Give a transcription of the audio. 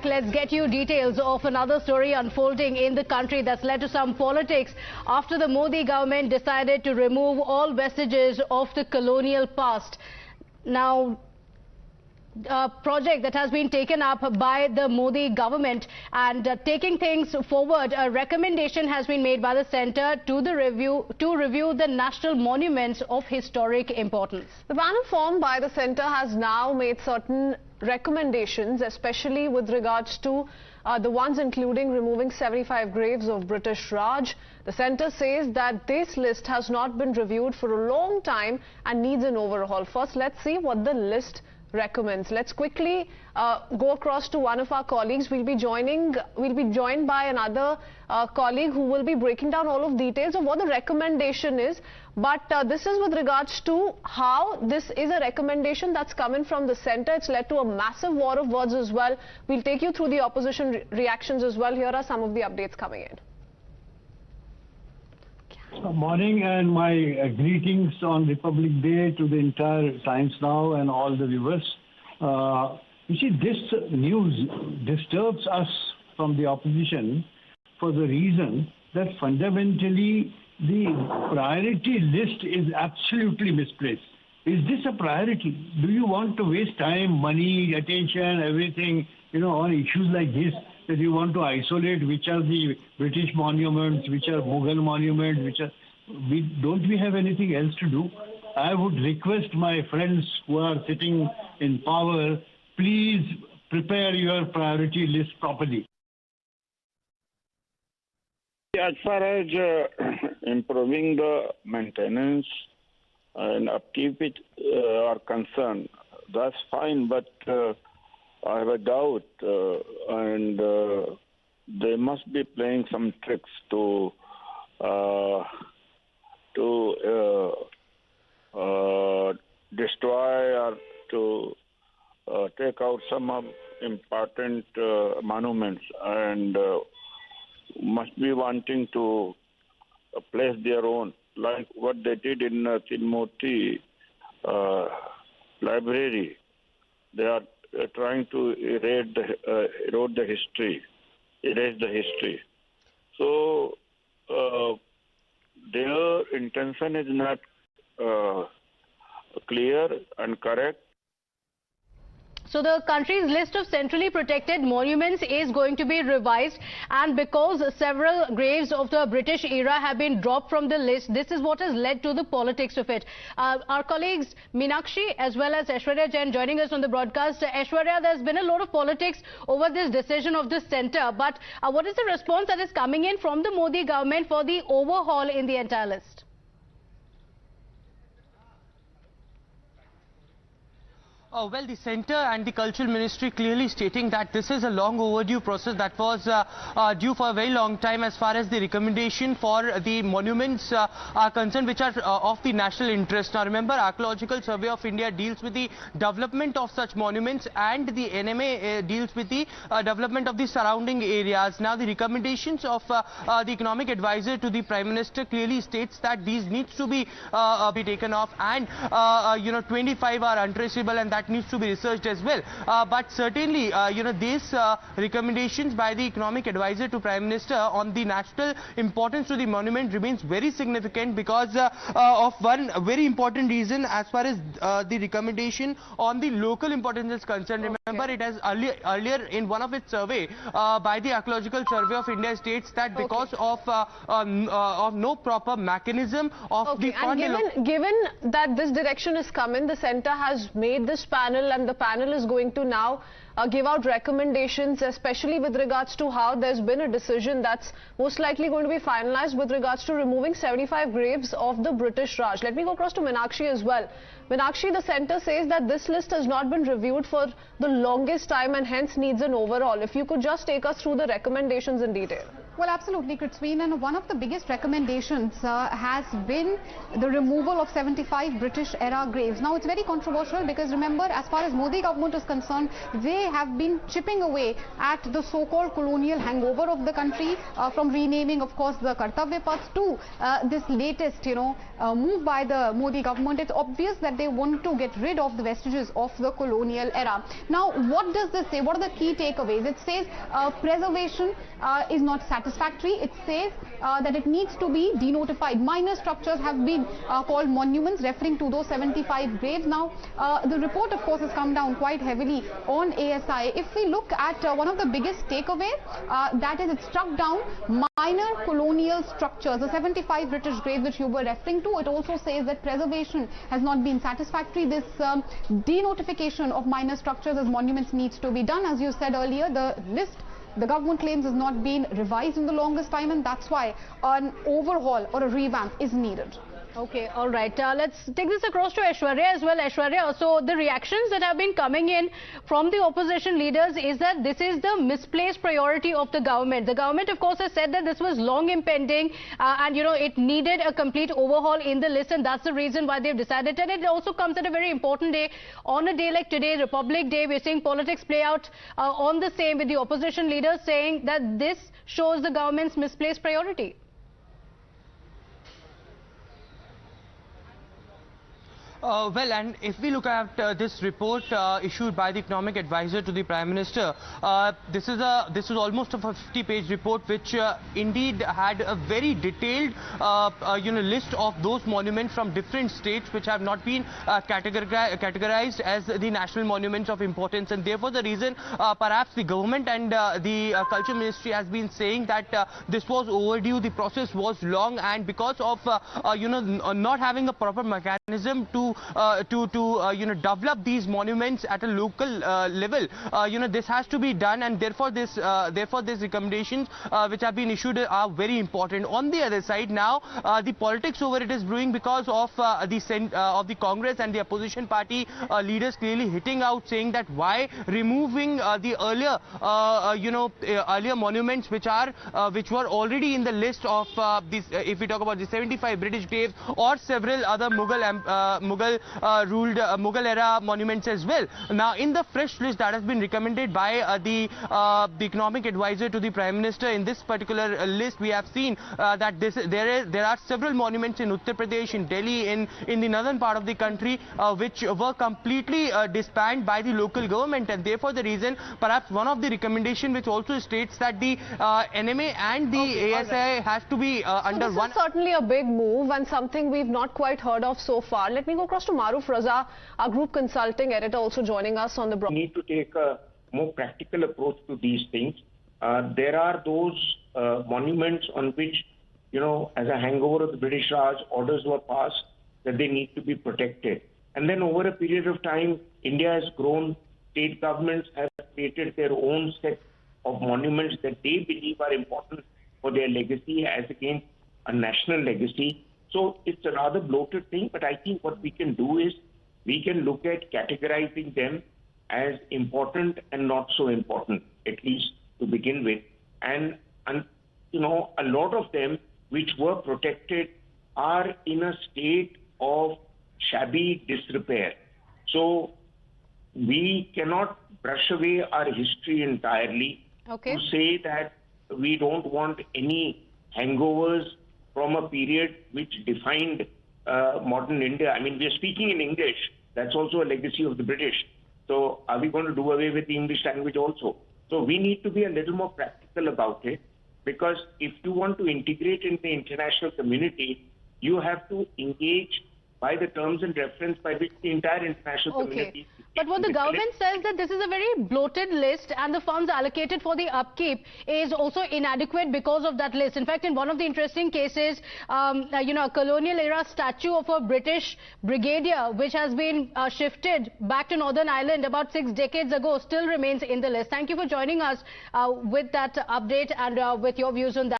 Let's get you details of another story unfolding in the country that's led to some politics after the Modi government decided to remove all vestiges of the colonial past. Now, a project that has been taken up by the Modi government and taking things forward, a recommendation has been made by the centre to review the national monuments of historic importance. The panel formed by the centre has now made certain recommendations, especially with regards to the ones including removing 75 graves of British Raj. The centre says that this list has not been reviewed for a long time and needs an overhaul. First, let's see what the list recommends. Let's quickly go across to one of our colleagues. We'll be joined by another colleague who will be breaking down all of details of what the recommendation is. But this is with regards to how this is a recommendation that's coming from the centre. It's led to a massive war of words as well. We'll take you through the opposition reactions as well. Here are some of the updates coming in. Good morning and my greetings on Republic Day to the entire Times Now and all the viewers. You see, this news disturbs us from the opposition for the reason that fundamentally the priority list is absolutely misplaced. Is this a priority? Do you want to waste time, money, attention, everything, on issues like this? That you want to isolate which are the British monuments, which are Mughal monuments, don't we have anything else to do? I would request my friends who are sitting in power, please prepare your priority list properly. As far as improving the maintenance and upkeep are concerned, that's fine, but I have a doubt, and they must be playing some tricks to destroy or to take out some important monuments, and must be wanting to place their own, like what they did in Tilmurti library. They are trying to erase the history. So their intention is not clear and correct. So the country's list of centrally protected monuments is going to be revised, and because several graves of the British era have been dropped from the list, this is what has led to the politics of it. Our colleagues Meenakshi as well as Aishwarya Jain joining us on the broadcast. Aishwarya, there's been a lot of politics over this decision of the centre, but what is the response that is coming in from the Modi government for the overhaul in the entire list? Well, the centre and the cultural ministry clearly stating that this is a long overdue process that was due for a very long time as far as the recommendation for the monuments are concerned, which are of the national interest. Now remember, Archaeological Survey of India deals with the development of such monuments and the NMA deals with the development of the surrounding areas. Now the recommendations of the economic advisor to the Prime Minister clearly states that these needs to be taken off, and 25 are untraceable, and that needs to be researched as well. But certainly, these recommendations by the economic advisor to Prime Minister on the national importance to the monument remains very significant because of one very important reason as far as the recommendation on the local importance is concerned. Remember, it has earlier in one of its survey by the Archaeological Survey of India states that because of no proper mechanism of the fund. And given that this direction is coming, the centre has made this panel, and the panel is going to now give out recommendations, especially with regards to how there's been a decision that's most likely going to be finalized with regards to removing 75 graves of the British Raj. Let me go across to Meenakshi as well. Meenakshi, the centre says that this list has not been reviewed for the longest time and hence needs an overhaul. If you could just take us through the recommendations in detail. Well, absolutely, Kritzween, and one of the biggest recommendations has been the removal of 75 British-era graves. Now, it's very controversial because remember, as far as Modi government is concerned, they have been chipping away at the so-called colonial hangover of the country from renaming, of course, the Kartavya Path to this latest, move by the Modi government. It's obvious that they want to get rid of the vestiges of the colonial era. Now, what does this say? What are the key takeaways? It says preservation is not satisfactory. It says that it needs to be denotified. Minor structures have been called monuments, referring to those 75 graves. Now, the report, of course, has come down quite heavily on ASI. If we look at one of the biggest takeaways, that is, it struck down minor colonial structures, the 75 British graves which you were referring to. It also says that preservation has not been satisfactory. This denotification of minor structures as monuments needs to be done. As you said earlier, the list, the government claims, has not been revised in the longest time, and that's why an overhaul or a revamp is needed. Okay, all right. Let's take this across to Aishwarya as well. Aishwarya, so the reactions that have been coming in from the opposition leaders is that this is the misplaced priority of the government. The government, of course, has said that this was long impending and, it needed a complete overhaul in the list, and that's the reason why they've decided. And it also comes at a very important day. On a day like today, Republic Day, we're seeing politics play out on the same, with the opposition leaders saying that this shows the government's misplaced priority. Well, and if we look at this report issued by the economic advisor to the Prime Minister, this is almost a 50-page report which indeed had a very detailed list of those monuments from different states which have not been categorized as the national monuments of importance, and therefore the reason perhaps the government and the Culture Ministry has been saying that this was overdue, the process was long, and because of not having a proper mechanism to develop these monuments at a local level, this has to be done, and therefore these recommendations which have been issued are very important. On the other side, now the politics over it is brewing because of the Congress and the opposition party leaders clearly hitting out, saying that why removing the earlier monuments which were already in the list of if we talk about the 75 British graves or several other Mughal era monuments as well. Now, in the fresh list that has been recommended by the economic advisor to the Prime Minister, in this particular list we have seen that there are several monuments in Uttar Pradesh, in Delhi, in the northern part of the country which were completely disbanded by the local government, and therefore the reason, perhaps one of the recommendation which also states that the NMA and the ASI has to be under one. This is certainly a big move and something we've not quite heard of so far. Let me go across to Maruf Raza, our group consulting editor, also joining us on the broadcast. We need to take a more practical approach to these things. There are those monuments on which, as a hangover of the British Raj, orders were passed that they need to be protected. And then over a period of time, India has grown. State governments have created their own set of monuments that they believe are important for their legacy as against a national legacy. So it's a rather bloated thing, but I think what we can do is we can look at categorizing them as important and not so important, at least to begin with. And a lot of them which were protected are in a state of shabby disrepair. So we cannot brush away our history entirely to say that we don't want any hangovers from a period which defined modern India. I mean, we are speaking in English. That's also a legacy of the British. So are we going to do away with the English language also? So we need to be a little more practical about it, because if you want to integrate in the international community, you have to engage by the terms and reference by which the entire international community. But what the government says that this is a very bloated list, and the funds allocated for the upkeep is also inadequate because of that list. In fact, in one of the interesting cases, a colonial era statue of a British brigadier which has been shifted back to Northern Ireland about 6 decades ago still remains in the list. Thank you for joining us with that update and with your views on that.